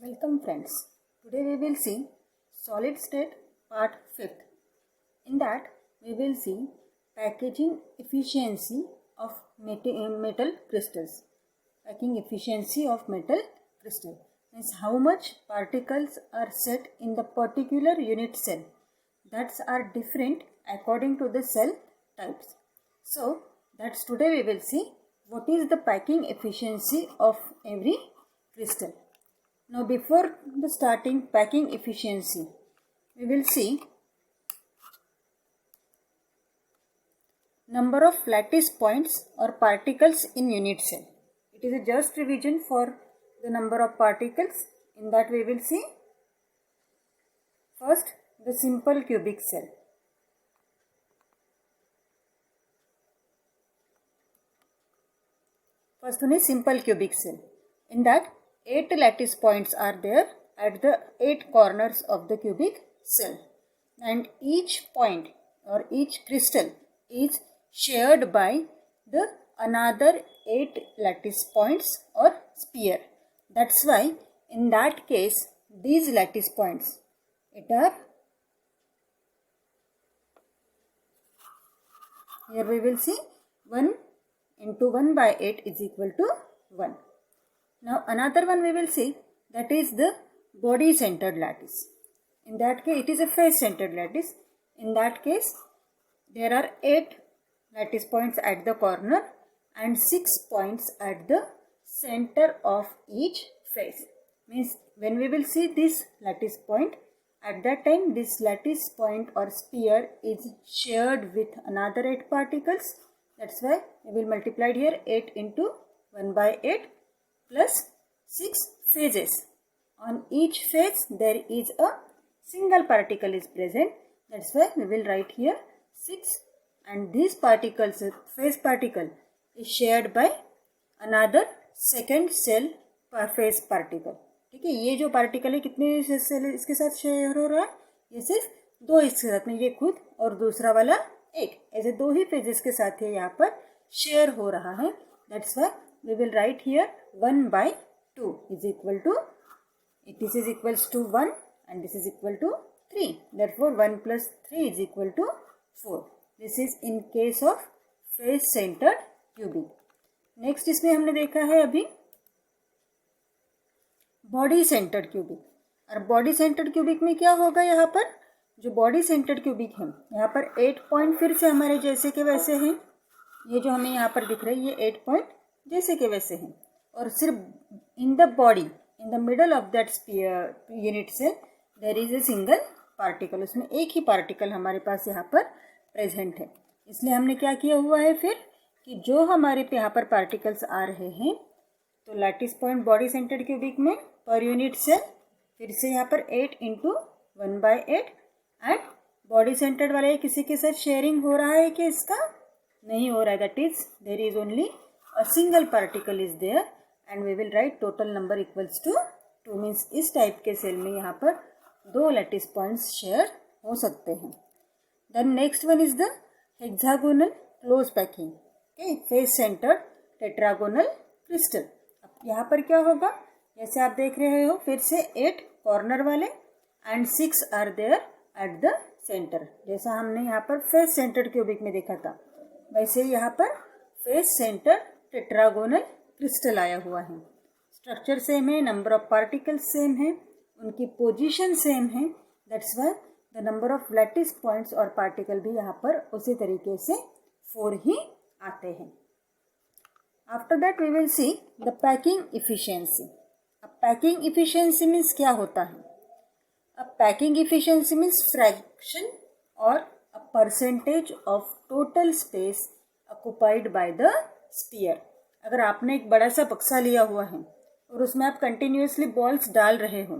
Welcome friends. Today we will see solid state part 5th. In that we will see packaging efficiency of metal crystals. Packing efficiency of metal crystal means how much particles are set in the particular unit cell. That are different according to the cell types. So that's today we will see what is the packing efficiency of every crystal. Now before the starting packing efficiency, we will see number of lattice points or particles in unit cell. It is a just revision for the number of particles. In that we will see first the simple cubic cell. First one is simple cubic cell. In that 8 lattice points are there at the 8 corners of the cubic cell, and each point or each crystal is shared by the another 8 lattice points or sphere. That's why in that case these lattice points here we will see 1 into 1 by 8 is equal to 1. Now another one we will see, that is the body centered lattice. In that case it is a face centered lattice. In that case there are 8 lattice points at the corner and 6 points at the center of each face. Means when we will see this lattice point, at that time this lattice point or sphere is shared with another 8 particles. That's why we will multiply here 8 into 1 by 8 plus 6 phases. On each phase there is a single particle is present. That's why we will write here 6, and these particles, phase particle is shared by another second cell per phase particle. ठीक है, ये जो particle है कितने cell इसके साथ share हो रहा है? ये सिर्फ 2 इसके साथ में, ये खुद और दूसरा वाला 1, ऐसे 2 ही फेजेस के साथ ये यहाँ पर शेयर हो रहा है. That's why we will write here 1 by 2 is equal to, this is equals to 1 and this is equal to 3. Therefore 1 plus 3 is equal to 4. This is in case of face centered cubic. Next इसमें हमने देखा है अभी body centred cubic. और body centred cubic में क्या होगा? यहाँ पर जो बॉडी सेंटर्ड क्यूबिक है, यहाँ पर 8 पॉइंट फिर से हमारे जैसे के वैसे हैं. ये जो हमें यहाँ पर दिख रहे हैं ये 8 पॉइंट जैसे के वैसे हैं, और सिर्फ in the body in the middle of that unit cell there is a single particle. उसमें एक ही पार्टिकल हमारे पास यहाँ पर प्रेजेंट है. इसलिए हमने क्या किया हुआ है फिर कि जो हमारे पे यहाँ पर पार्टिकल्स आ रहे हैं, तो lattice point body centred cubic में पर यूनिट सेल फिर से यहाँ पर 8 into 1 by 8, and body centred वाले किसी के साथ शेयरिंग हो रहा है कि इसका नहीं हो रहा है. That is there is only a single particle is there and we will write total number equals to 2. Means इस टाइप के सेल में यहाँ पर 2 लैटिस पॉइंट्स शेयर हो सकते हैं. Then next one is the hexagonal close packing. Okay, face centred tetragonal crystal. अब यहाँ पर क्या होगा? जैसे आप देख रहे हो फिर से 8 कॉर्नर वाले and 6 are there at the centre. जैसा हमने यहाँ पर फेस सेंटर्ड क्यूबिक में देखा था, वैसे यहाँ पर फेस सेंटर्ड टेट्रागोनल क्रिस्टल आया हुआ है. स्ट्रक्चर सेम है, नंबर ऑफ पार्टिकल्स सेम है, उनकी पोजीशन सेम है. That's why the number of lattice points और पार्टिकल भी यहाँ पर उसी तरीके से 4 ही आते हैं. After that we will see the packing efficiency. अब पैकिंग इफिशियंसी मीन्स क्या होता है? अब पैकिंग इफिशियंसी मीन्स फ्रैक्शन और a percentage of total space occupied by the sphere. अगर आपने एक बड़ा सा बक्सा लिया हुआ है और उसमें आप कंटिन्यूसली बॉल्स डाल रहे हो,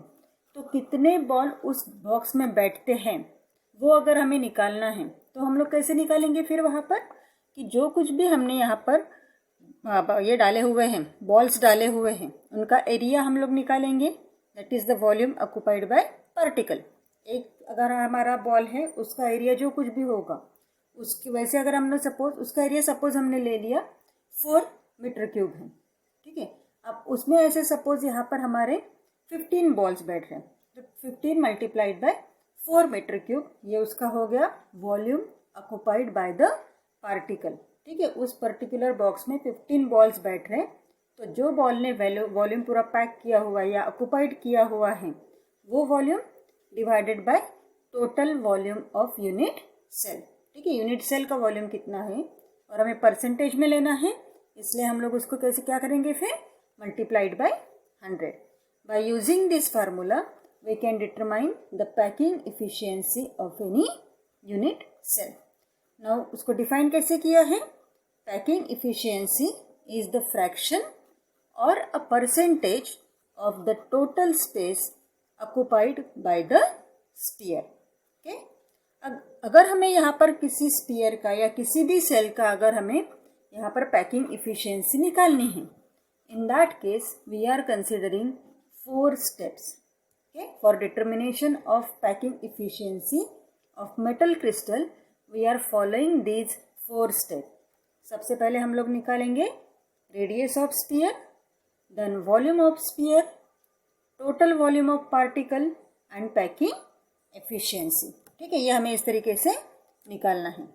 तो कितने बॉल उस बॉक्स में बैठते हैं वो अगर हमें निकालना है तो हम लोग कैसे निकालेंगे? फिर वहाँ पर कि जो कुछ भी हमने यहाँ पर ये डाले हुए हैं, बॉल्स डाले हुए हैं, उनका एरिया हम लोग निकालेंगे. That is the volume occupied bye particle. एक अगर हमारा बॉल है उसका एरिया जो कुछ भी होगा उसकी, वैसे अगर हमने सपोज उसका एरिया सपोज हमने ले लिया 4 मीटर क्यूब है. ठीक है, अब उसमें ऐसे सपोज यहाँ पर हमारे 15 बॉल्स बैठ रहे हैं, तो 15 मल्टीप्लाइड बाय 4 मीटर क्यूब, ये उसका हो गया volume occupied by the particle. ठीक है, उस पर्टिकुलर बॉक्स में 15 बॉल्स बैठ रहे हैं, तो जो बॉल ने वॉल्यूम पूरा पैक किया हुआ या ऑक्युपाइड किया हुआ है वो volume divided by total volume of unit cell. ठीक है, यूनिट सेल का वॉल्यूम कितना है और हमें परसेंटेज में लेना है, इसलिए हम लोग उसको कैसे क्या करेंगे फिर multiplied by 100। By using this formula we can determine the packing efficiency of any unit cell. Now उसको डिफाइन कैसे किया है, packing efficiency is the fraction और a percentage of the total space occupied by the sphere. Okay, अगर हमें यहाँ पर किसी स्फीयर का या किसी भी सेल का अगर हमें यहाँ पर पैकिंग इफिशियंसी निकालनी है, in that case we are considering 4 steps। okay, for determination of packing efficiency of metal crystal we are following these 4 steps। सबसे पहले हम लोग निकालेंगे radius of sphere, then volume of sphere, total volume of particle and packing efficiency. ठीक है, ये हमें इस तरीके से निकालना है।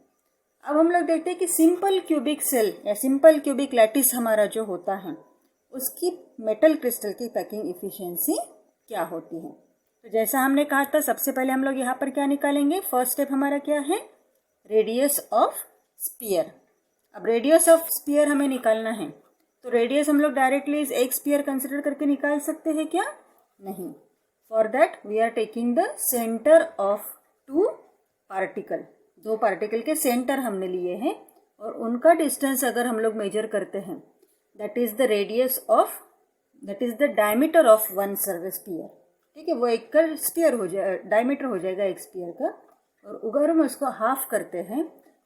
अब हम लोग देखते हैं कि सिंपल क्यूबिक सेल या सिंपल क्यूबिक लैटिस हमारा जो होता है उसकी मेटल क्रिस्टल की पैकिंग एफिशिएंसी क्या होती है। तो जैसा हमने कहा था, सबसे पहले हम लोग यहाँ पर क्या निकालेंगे, फर्स्ट स्टेप हमारा क्या है, रेडियस ऑफ स्फीयर। अब रेडियस ऑफ स्फीयर हमें निकालना है, तो रेडियस हम लोग डायरेक्टली इस एक स्फीयर कंसिडर करके निकाल सकते हैं क्या, नहीं। For that we are taking the centre of 2 particle, 2 particle के सेंटर हमने लिए हैं और उनका डिस्टेंस अगर हम लोग मेजर करते हैं, that is the radius of, that is the diameter of 1 survey sphere. ठीक है, वो एक का स्फीयर हो जाए, डायमीटर हो जाएगा एक स्फीयर का, और अगर हम उसको हाफ करते हैं,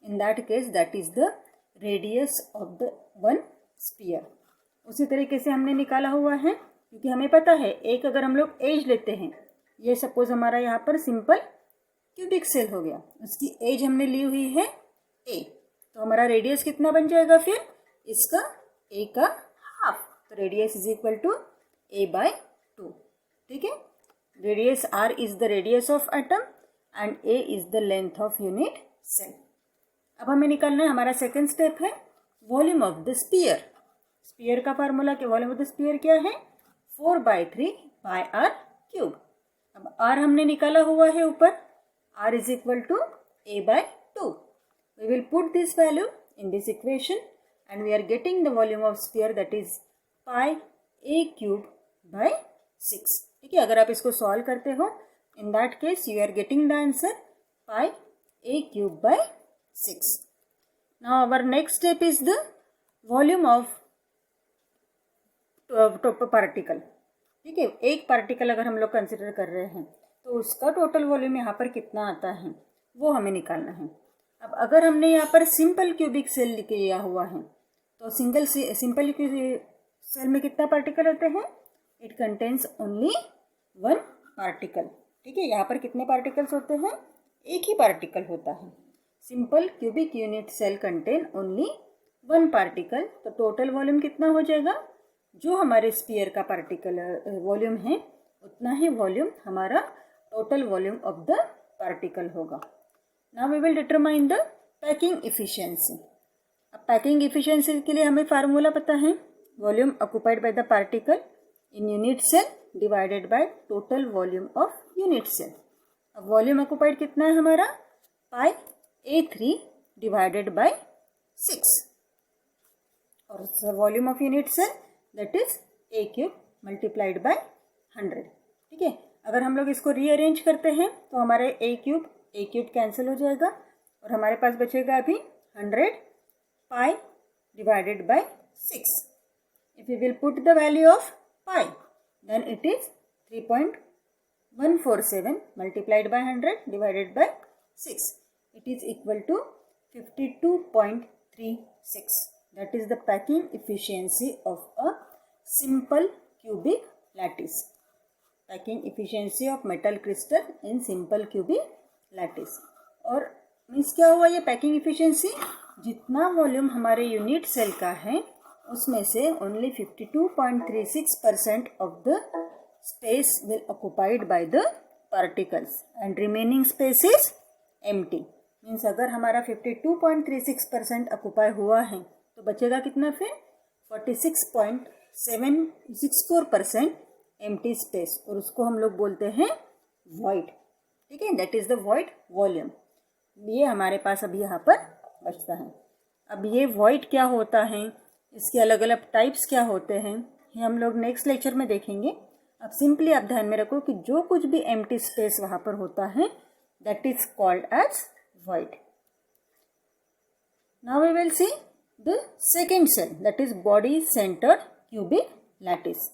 in that case that is the radius of the 1 sphere. उसी तरीके से हमने निकाला हुआ है, क्योंकि हमें पता है एक अगर हम लोग एज लेते हैं, ये सपोज हमारा यहाँ पर सिंपल क्यूबिक सेल हो गया, उसकी एज हमने ली हुई है a, तो हमारा रेडियस कितना बन जाएगा फिर इसका, a का हाफ, तो radius is equal to a/2। ठीक है, radius r is the radius of atom and a is the length of unit cell. अब हमें निकालना है, हमारा सेकंड स्टेप है volume of the sphere. Sphere का फार्मूला क्या, वॉल्यूम ऑफ द स्फीयर क्या है, 4/3 अब r हमने निकाला हुआ है ऊपर, r is equal to a/2। We will put this value in this equation and we are getting the volume of sphere that is pi a³/6। ठीक है, अगर आप इसको सॉल्व करते हो, in that case you are getting the answer pi a³/6। now our next step is the volume of particle। ठीक है, एक पार्टिकल अगर हम लोग कंसिडर कर रहे हैं तो उसका टोटल वॉल्यूम यहाँ पर कितना आता है वो हमें निकालना है। अब अगर हमने यहाँ पर सिंपल क्यूबिक सेल लिया हुआ है, तो सिंपल सेल में कितना पार्टिकल होते हैं, इट कंटेन्स ओनली 1 पार्टिकल। ठीक है, यहाँ पर कितने पार्टिकल्स होते हैं, एक ही पार्टिकल होता है। Simple cubic unit cell contain only 1 particle, तो टोटल वॉल्यूम कितना हो जाएगा, जो हमारे स्फीयर का पार्टिकल वॉल्यूम है उतना ही वॉल्यूम हमारा total volume of the particle होगा। Now we will determine the packing efficiency. अब पैकिंग इफिशियंसी के लिए हमें फार्मूला पता है, volume occupied by the particle in unit cell divided by total volume of unit cell. अब volume occupied कितना है हमारा, पाई a³ डिवाइडेड बाय 6, और volume of unit cell that is a³ multiplied by 100। ठीक है, अगर हम लोग इसको रीअरेंज करते हैं तो हमारे a³ कैंसिल हो जाएगा और हमारे पास बचेगा अभी 100 pi divided by 6. If we will put the value of pi, then it is 3.147 multiplied by 100 divided by 6. It is equal to 52.36. That is the packing efficiency of a simple cubic lattice. Packing efficiency of metal crystal in simple cubic lattice. और means क्या हुआ ये packing efficiency, जितना volume हमारे unit cell का है उसमें से only 52.36% of the space will occupied by the particles and remaining space is empty. Means अगर हमारा 52.36% ऑक्यूपाई हुआ है तो बचेगा कितना फिर 46.764% एम्प्टी स्पेस, और उसको हम लोग बोलते हैं वॉइड. ठीक है, that is the void volume. ये हमारे पास अभी यहाँ पर बचता है. अब ये वॉइड क्या होता है, इसके अलग अलग टाइप्स क्या होते हैं, ये हम लोग नेक्स्ट लेक्चर में देखेंगे. अब सिंपली आप ध्यान में रखो कि जो कुछ भी एम्प्टी स्पेस वहाँ पर होता है that is called as void. Now we will see the second cell, that is body centered cubic lattice.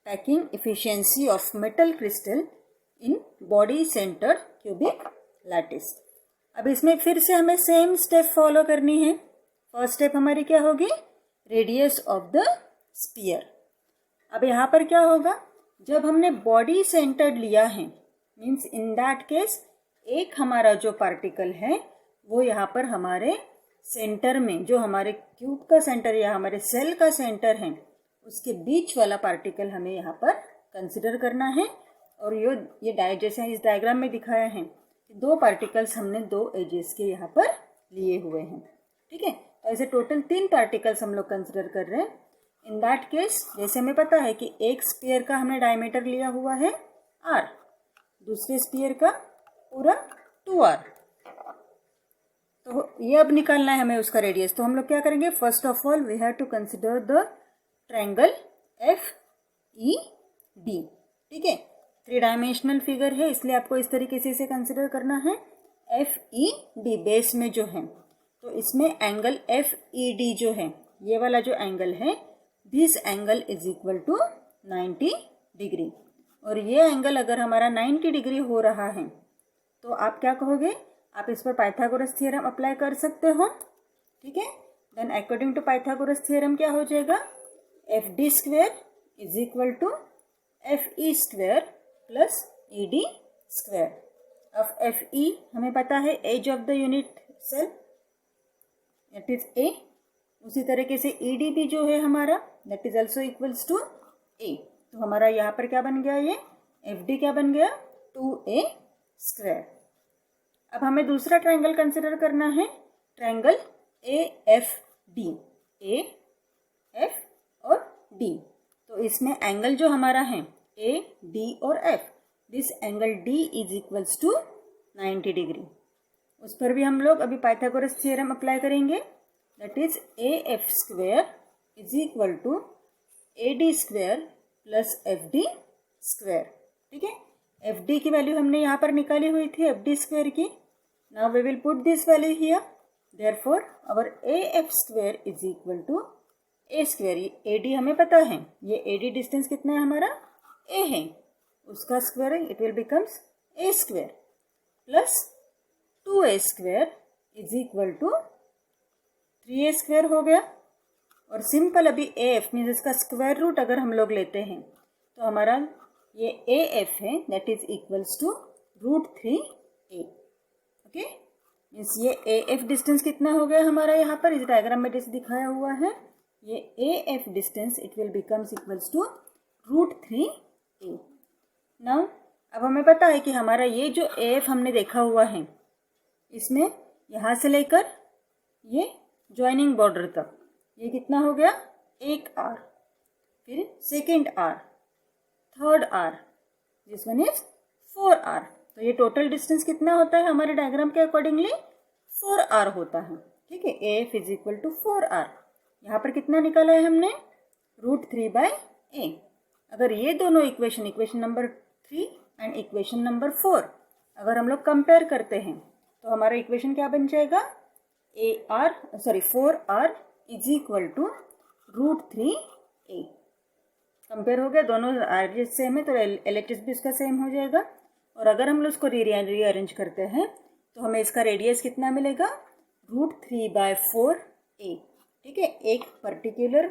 Packing efficiency of metal crystal in body centered cubic lattice. अब इसमें फिर से हमें सेम स्टेप फॉलो करनी है. First step हमारी क्या होगी, रेडियस ऑफ द स्फीयर. अब यहाँ पर क्या होगा, जब हमने बॉडी सेंटर्ड लिया है मीन्स इन दैट केस एक हमारा जो पार्टिकल है वो यहाँ पर हमारे सेंटर में, जो हमारे क्यूब का सेंटर या हमारे सेल का सेंटर है उसके बीच वाला पार्टिकल हमें यहाँ पर कंसिडर करना है. और ये जैसे इस डायग्राम में दिखाया है कि दो पार्टिकल्स हमने दो एजेस के यहाँ पर लिए हुए हैं. ठीक है, तो ऐसे टोटल 3 पार्टिकल्स हम लोग कंसिडर कर रहे हैं. इन दैट केस जैसे हमें पता है कि एक स्फीयर का हमने डायमीटर लिया हुआ है r, दूसरे स्फीयर का पूरा 2r. तो ये अब निकालना है हमें उसका रेडियस. तो हम लोग क्या करेंगे, first of all we have to consider the triangle FED. ठीक है, 3 डायमेंशनल फिगर है इसलिए आपको इस तरीके से इसे कंसिडर करना है. FED बेस में जो है तो इसमें एंगल FED जो है, ये वाला जो एंगल है, this angle is equal to 90 degree. और ये एंगल अगर हमारा 90 डिग्री हो रहा है तो आप क्या कहोगे, आप इस पर पाइथागोरस थ्योरम अप्लाई कर सकते हो. ठीक है, then according to Pythagoras theorem क्या हो जाएगा, FD square is equal to FE square plus ED square. अब FE हमें पता है edge of the unit cell, that is A. उसी तरीके से ED भी जो है हमारा that is also equals to A. तो हमारा यहाँ पर क्या बन गया, ये FD क्या बन गया, 2A स्क्वायर. अब हमें दूसरा ट्रायंगल कंसिडर करना है, ट्रायंगल AFD. AF और D. तो इसमें एंगल जो हमारा है AD और F, this angle D is equals to 90 degree. उस पर भी हम लोग अभी पाइथागोरस थ्योरम अप्लाई करेंगे. That is AF square is equal to AD square plus FD square. ठीक है, FD की वैल्यू हमने यहाँ पर निकाली हुई थी FD स्क्वायर की. Now we will put this value here. Therefore our AF square is equal to A square. AD हमें पता है, ये AD डिस्टेंस कितना है हमारा, A है, उसका square it will becomes A square plus 2A square is equal to 3A square हो गया. और सिंपल अभी AF मीन्स इसका स्क्वायर रूट अगर हम लोग लेते हैं तो हमारा ये AF है that is equals to √3A. Okay, means ये AF डिस्टेंस कितना हो गया हमारा, यहाँ पर इस डायग्राम में जैसे दिखाया हुआ है ये AF distance it will becomes equals to √3A. Now अब हमें पता है कि हमारा ये जो AF हमने देखा हुआ है इसमें यहाँ से लेकर ये ज्वाइनिंग बॉर्डर तक ये कितना हो गया, 1 R, फिर second R, third R, this one is 4 R. तो ये टोटल डिस्टेंस कितना होता है हमारे डायग्राम के अकॉर्डिंगली 4 R होता है. ठीक है, AF is equal to 4 R. यहाँ पर कितना निकाला है हमने, √3/A. अगर ये दोनों equation number 3 and equation number 4 अगर हम लोग कंपेयर करते हैं तो हमारा इक्वेशन क्या बन जाएगा, 4R is equal to √3A. Compare हो गया, दोनों आरजेस सेम है तो एलएचएस भी इसका सेम हो जाएगा. और अगर हम लोग उसको रीअरेंज करते हैं तो हमें इसका रेडियस कितना मिलेगा, √3/4A. ठीक है, एक पर्टिकुलर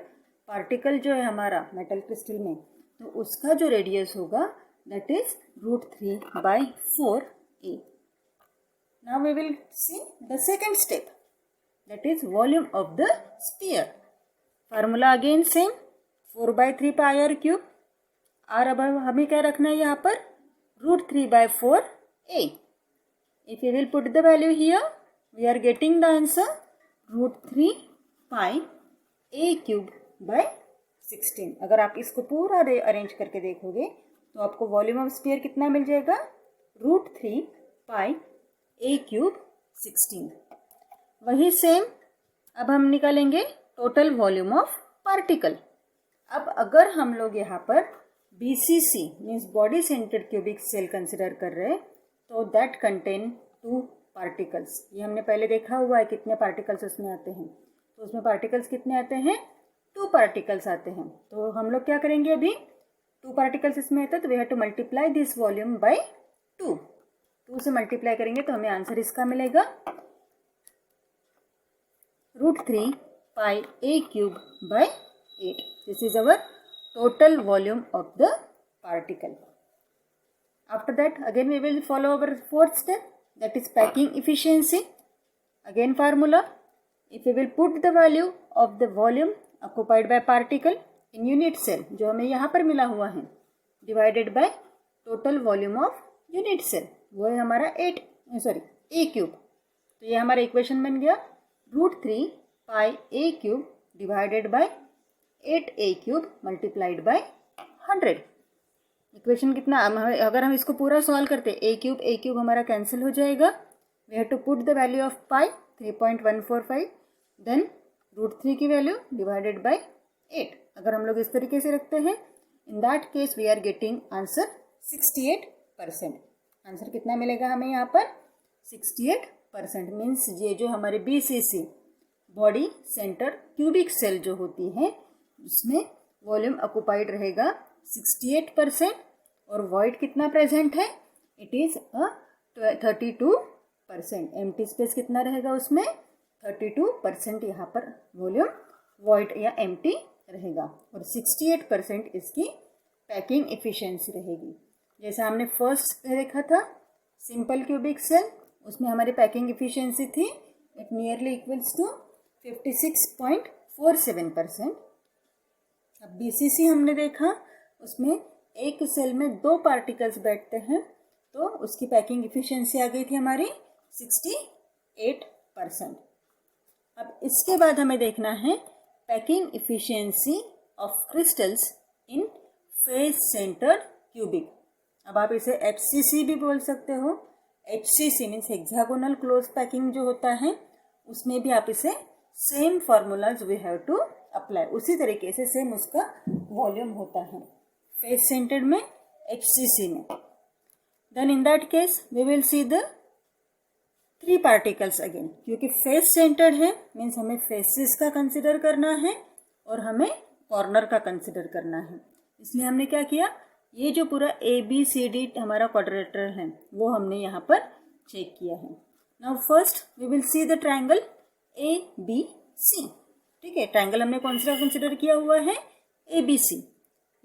पार्टिकल जो है हमारा मेटल क्रिस्टल में तो उसका जो रेडियस होगा that is √3/4A. Now we will see the second step, that is volume of the sphere. Formula again same, 4/3 pi r cube. Are अब हमें क्या रखना है यहाँ पर, √3/4a. If we will put the value here, we are getting the answer √3 pi a cube by 16. अगर आप इसको पूरा अरेंज करके देखोगे तो आपको वॉल्यूम ऑफ स्फीयर कितना मिल जाएगा, √3 pi a cube 16. वही सेम अब हम निकालेंगे टोटल वॉल्यूम ऑफ पार्टिकल. अब अगर हम लोग यहाँ पर BCC means body centred cubic cell consider कर रहे हैं तो दैट कंटेन 2 पार्टिकल्स. ये हमने पहले देखा हुआ है कितने पार्टिकल्स उसमें आते हैं. तो उसमें पार्टिकल्स कितने आते हैं, 2 पार्टिकल्स आते हैं. तो हम लोग क्या करेंगे, अभी 2 पार्टिकल्स इसमें आते हैं तो we have to multiply this volume by 2. 2 से मल्टीप्लाई करेंगे तो हमें आंसर इसका मिलेगा √3 pi a cube by 8. This is our total volume of the particle. After that, again we will follow our fourth step, that is packing efficiency. Again formula, if we will put the value of the volume occupied by particle in unit cell, जो हमें यहाँ पर मिला हुआ है, divided by total volume of unit cell, वो है हमारा a cube. तो ये हमारा इक्वेशन बन गया √3 pi a cube divided by 8a cube multiplied by 100. Equation कितना, अगर हम इसको पूरा सॉल्व करते a क्यूब हमारा कैंसिल हो जाएगा. We have to put the value of pi 3.145, then √3 की वैल्यू डिवाइडेड बाय 8. अगर हम लोग इस तरीके से रखते हैं, in that case we are getting answer 68%. Answer कितना मिलेगा हमें यहाँ पर, 68%. मीन्स ये जो हमारे BCC body centre cubic cell जो होती है उसमें वॉल्यूम ऑक्युपाइड रहेगा 68% और वॉइड कितना प्रेजेंट है, इट इज 32%. एम्प्टी स्पेस कितना रहेगा उसमें, 32% यहाँ पर वॉल्यूम वॉइड या एम्प्टी रहेगा और 68% इसकी पैकिंग एफिशिएंसी रहेगी. जैसा हमने फर्स्ट देखा था सिंपल क्यूबिक सेल, उसमें हमारी पैकिंग एफिशिएंसी थी इट नियरली इक्वल्स टू 56.47%. अब BCC हमने देखा, उसमें एक सेल में 2 पार्टिकल्स बैठते हैं तो उसकी पैकिंग एफिशिएंसी आ गई थी हमारी 68%. अब इसके बाद हमें देखना है packing efficiency of crystals in face centred cubic. अब आप इसे HCC भी बोल सकते हो. HCC means hexagonal close packing जो होता है उसमें भी आप इसे same formulas we have to apply, उसी तरीके से सेम उसका वॉल्यूम होता है फेस सेंटर्ड में, HCC में. Then in that case we will see the 3 particles again, क्योंकि फेस सेंटर्ड है मीन्स हमें फेसेस का कंसिडर करना है और हमें कॉर्नर का कंसिडर करना है. इसलिए हमने क्या किया, ये जो पूरा ABCD हमारा क्वाड्रिलेटरल है वो हमने यहाँ पर चेक किया है. Now first we will see the triangle ABC. ठीक है, ट्रायंगल हमने कौन सा कंसिडर किया हुआ है, ABC.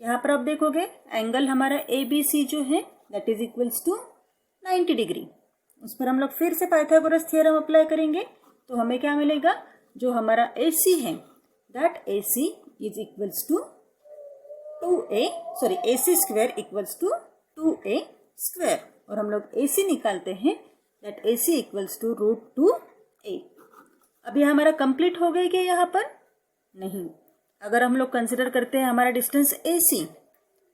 यहाँ पर आप देखोगे एंगल हमारा ABC जो है that is equals to 90 degree. उस पर हम लोग फिर से पाइथागोरस थ्योरम अप्लाई करेंगे तो हमें क्या मिलेगा, जो हमारा AC है that AC is equals to AC square equals to 2A square. और हम लोग AC निकालते हैं that AC equals to √2A. अभी हमारा कंप्लीट हो गया क्या यहाँ पर, नहीं. अगर हम लोग कंसिडर करते हैं हमारा distance AC,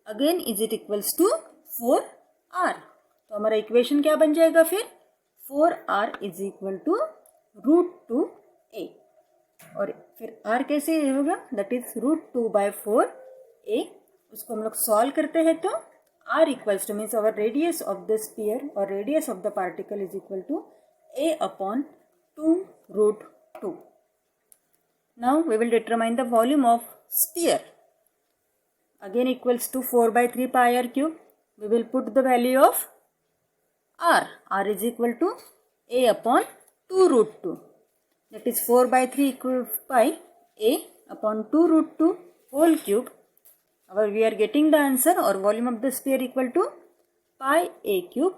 again is it equals to 4R. तो हमारा इक्वेशन क्या बन जाएगा फिर, 4R is equal to √2A. और फिर R कैसे होगा, दैट इज √2/4A. उसको हम लोग सॉल्व करते हैं तो R equals to means our radius of the sphere और radius of the particle is equal to A/2√2. Now we will determine the volume of sphere. Again equals to 4/3 pi r cube. We will put the value of R. R is equal to A/2√2. That is 4/3 pi A/2√2 whole cube. We are getting the answer or volume of the sphere equal to pi a cube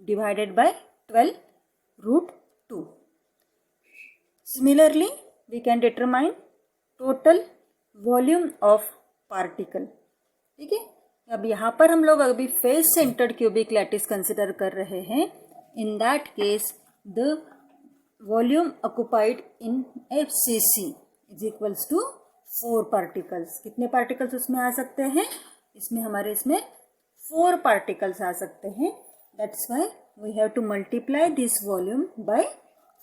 divided by 12√2. Similarly, we can determine total volume of particle. ठीक है, अब यहाँ पर हम लोग अभी face centred cubic lattice consider कर रहे हैं. In that case the volume occupied in FCC is equals to 4 particles. कितने पार्टिकल्स उसमें आ सकते हैं? इसमें हमारे इसमें 4 पार्टिकल्स आ सकते हैं. That's why we have to multiply this volume by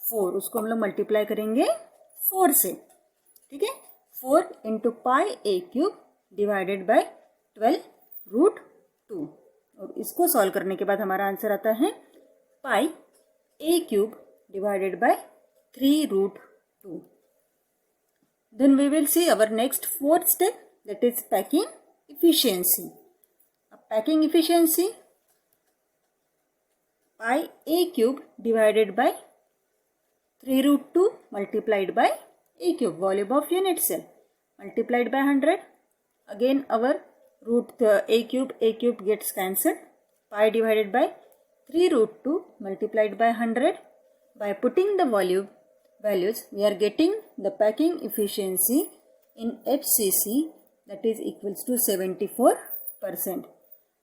4. उसको हम लोग मल्टीप्लाई करेंगे 4 से. ठीक है, 4 into pi A cube divided by 12√2. और इसको सॉल्व करने के बाद हमारा आंसर आता है पाई ए cube divided by 3√2. Then we will see our next fourth step, that is packing efficiency. Packing efficiency, pi a cube divided by 3√2 multiplied by a cube, volume of unit cell, multiplied by 100. Again our a cube gets cancelled. Pi divided by 3√2 multiplied by 100. By putting the volume values, we are getting the packing efficiency in FCC, that is equals to 74%.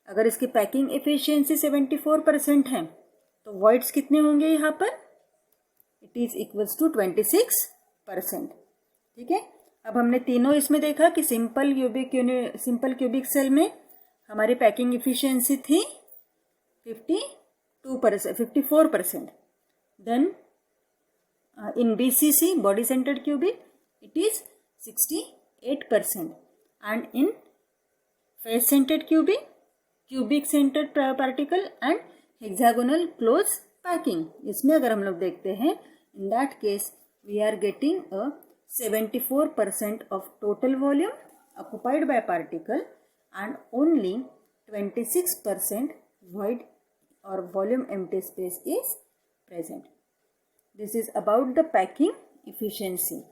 अगर इसकी packing efficiency 74% है तो voids कितने होंगे यहाँ पर? It is equals to 26%. ठीक है, अब हमने तीनों इसमें देखा कि सिंपल क्यूबिक सेल में हमारी पैकिंग एफिशिएंसी थी 54%. Then in BCC, body centered cubic, it is 68%. And in face centered cubic centered particle and hexagonal close packing, इसमें अगर हम लोग देखते हैं, in that case we are getting a 74% of total volume occupied by particle and only 26% void or volume empty space is present. This is about the packing efficiency,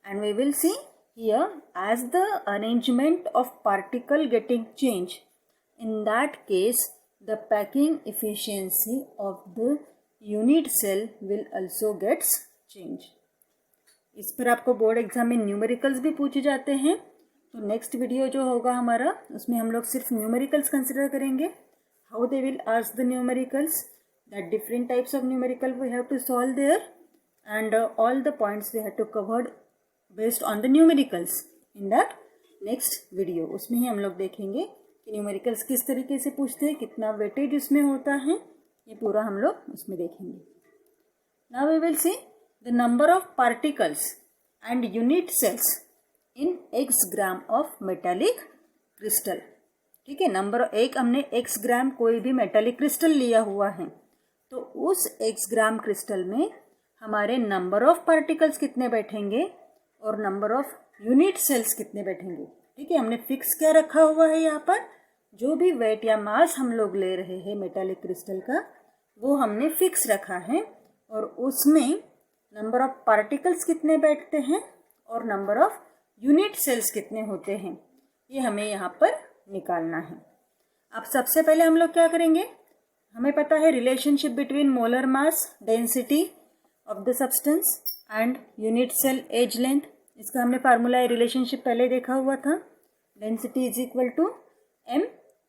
and we will see here as the arrangement of particle getting changed. In that case, the packing efficiency of the unit cell will also gets changed. इस पर आपको board exam में numericals भी पूछे जाते हैं. तो next video जो होगा हमारा, उसमें हम लोग सिर्फ न्यूमेरिकल्स कंसिडर करेंगे. How they will ask the numericals, that different types of numerical we have to solve there, and all the points we have to covered based on the numericals in that next video. उसमें ही हम लोग देखेंगे कि numericals किस तरीके से पूछते हैं, कितना वेटेज उसमें होता है, ये पूरा हम लोग उसमें देखेंगे. Now we will see the number of particles and unit cells in x gram of metallic crystal. ठीक है, नंबर एक हमने x ग्राम कोई भी मेटालिक क्रिस्टल लिया हुआ है, तो उस x ग्राम क्रिस्टल में हमारे नंबर ऑफ पार्टिकल्स कितने बैठेंगे और नंबर ऑफ यूनिट सेल्स कितने बैठेंगे. ठीक है, हमने फिक्स क्या रखा हुआ है यहाँ पर, जो भी वेट या मास हम लोग ले रहे हैं मेटालिक क्रिस्टल का, वो हमने फिक्स रखा है, और उसमें नंबर ऑफ पार्टिकल्स कितने बैठते हैं और नंबर ऑफ यूनिट सेल्स कितने होते हैं, ये हमें यहाँ पर निकालना है. अब सबसे पहले हम लोग क्या करेंगे, हमें पता है relationship between molar mass density of the substance and unit cell edge length. इसका हमने फार्मूला रिलेशनशिप पहले देखा हुआ था. Density is equal to m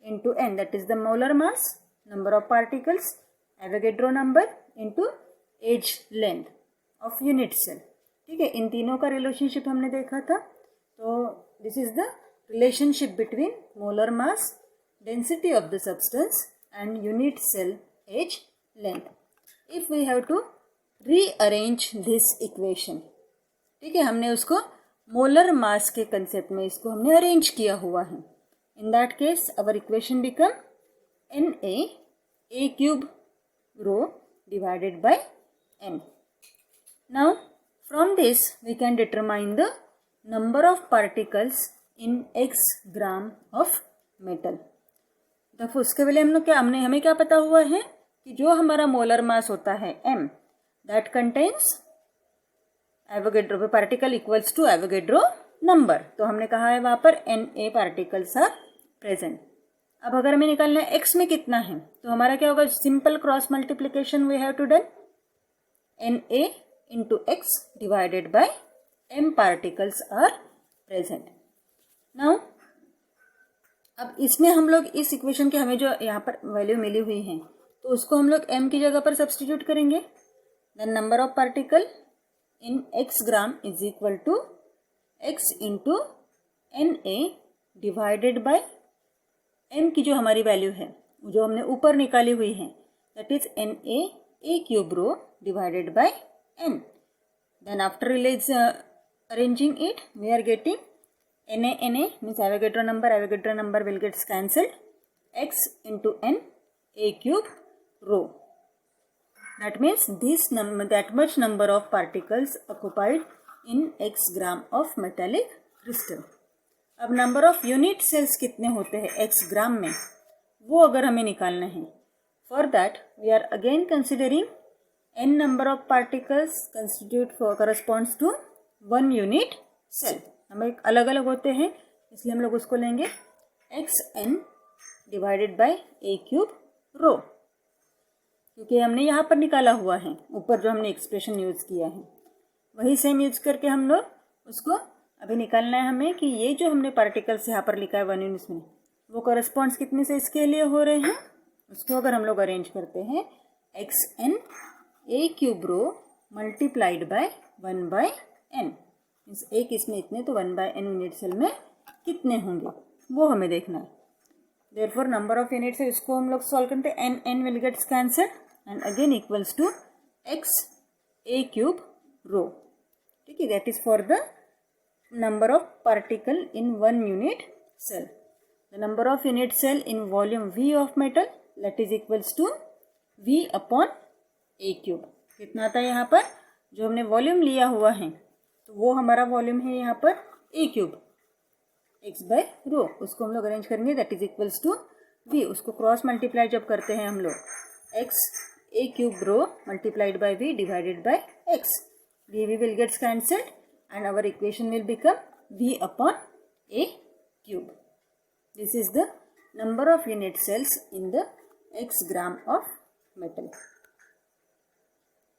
into n, that is the molar mass, number of particles, Avogadro number into edge length of unit cell. ठीक है, इन तीनों का रिलेशनशिप हमने देखा था. तो this is the relationship between molar mass, density of the substance and unit cell age length. If we have to rearrange this equation, ठीक है, हमने उसको मोलर मास के कंसेप्ट में इसको हमने अरेंज किया हुआ है. In that case our equation become Na a cube rho divided by n. Now from this we can determine the number of particles in x gram of metal. तो उसके पहले हम लोग क्या, हमें क्या पता हुआ है कि जो हमारा मोलर मास होता है m, that contains Avogadro particle equals to Avogadro number. तो हमने कहा है वहाँ पर Na पार्टिकल्स आर प्रेजेंट. अब अगर हमें निकालना है x में कितना है, तो हमारा क्या होगा, simple cross multiplication we have to done. Na into x divided by m particles are present. Now अब इसमें हम लोग इस इक्वेशन के हमें जो यहाँ पर वैल्यू मिली हुई है तो उसको हम लोग m की जगह पर सब्स्टिट्यूट करेंगे। The number of particle in x gram is equal to x into Na divided by m की जो हमारी वैल्यू है जो हमने ऊपर निकाली हुई है that is Na a cube rho divided by n। Then after arranging it we are getting Na means Avogadro number will get cancelled, x into n a cube rho. That means that much number of particles occupied in x gram of metallic crystal. अब number of unit sales कितने होते हैं x ग्राम में वो अगर हमें निकालना है, for that we are again considering n number of particles corresponds to 1 unit cell. हमें अलग अलग होते हैं इसलिए हम लोग उसको लेंगे xn divided by a cube rho, क्योंकि हमने यहाँ पर निकाला हुआ है ऊपर जो हमने एक्सप्रेशन यूज़ किया है वही सेम यूज करके हम लोग उसको अभी निकालना है हमें कि ये जो हमने पार्टिकल्स यहाँ पर लिखा है 1 यूनिट्स में वो करस्पॉन्ड्स कितने से इसके लिए हो रहे हैं। उसको अगर हम लोग अरेंज करते हैं xn a cube rho multiplied by 1 by n, means एक इसमें इतने तो 1 बाय n यूनिट सेल में कितने होंगे वो हमें देखना है। देयरफॉर नंबर ऑफ यूनिट्स है इसको हम लोग सॉल्व करते हैं n will gets cancelled and again equals to x a cube rho. ठीक है, that is for the number of particle in 1 unit cell. The number of unit cell in volume v of metal that is equals to v upon a cube. कितना आता है यहाँ पर जो हमने volume लिया हुआ है तो वो हमारा वॉल्यूम है यहाँ पर a cube x by rho, उसको हम लोग अरेंज करेंगे that is equals to v। उसको क्रॉस मल्टीप्लाई जब करते हैं हम लोग x a cube rho multiplied by v divided by x, v will gets cancelled and our equation will become v upon a cube. This is the number of unit cells in the x gram of metal.